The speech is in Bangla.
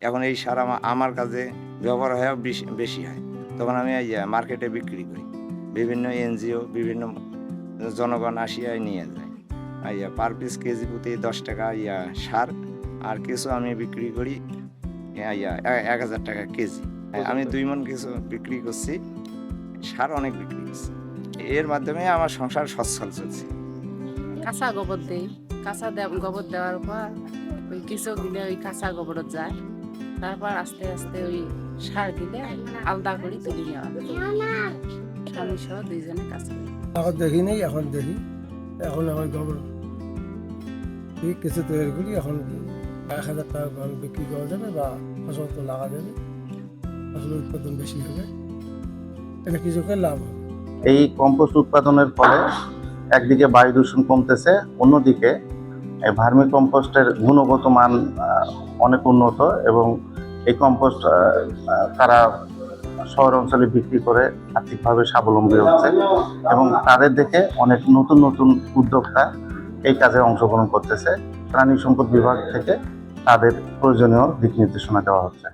এখন এই সার আমার কাজে ব্যবহার হয় বেশি হয়। তখন আমি মার্কেটে বিক্রি করি। বিভিন্ন এনজিও, বিভিন্ন জনগণ আসিয়া নিয়ে যায়। পার পিস কেজি প্রতি 10 টাকা সার, আর কিছু আমি বিক্রি করি 1000 টাকা কেজি। আমি 2 মণ কিছু বিক্রি করছি, সার অনেক বিক্রি করছি। এর মাধ্যমে আমার সংসার সচ্ছল চলছে। কাঁচা গোবর দেই, গোবর দেওয়ার পর ওই কিছু দিলে ওই কাঁচা গোবর যায়, তারপর আস্তে আস্তে ওই সার দিলে আলাদা করে তুলি নেওয়া হয়। স্বামী সহ 2 জনে কাজ করি। এখন দেখি নেই, এখন দেখি। এখন আমার গোবর কিছু তৈরি করি, এখন 1000 টাকা করে বিক্রি করা যাবে বা ফসল তো লাগা যাবে, ফসলের উৎপাদন বেশি হবে, এটা কৃষকের লাভ হবে। এই কম্পোস্ট উৎপাদনের ফলে একদিকে বায়ু দূষণ কমতেছে, অন্যদিকে ভার্মি কম্পোস্টের গুণগত মান অনেক উন্নত, এবং এই কম্পোস্ট তারা শহর অঞ্চলে বিক্রি করে আর্থিকভাবে স্বাবলম্বী হচ্ছে, এবং তাদের দেখে অনেক নতুন নতুন উদ্যোক্তা এই কাজে অংশগ্রহণ করতেছে। প্রাণী সম্পদ বিভাগ থেকে তাদের প্রয়োজনীয় দিক নির্দেশনা দেওয়া হচ্ছে।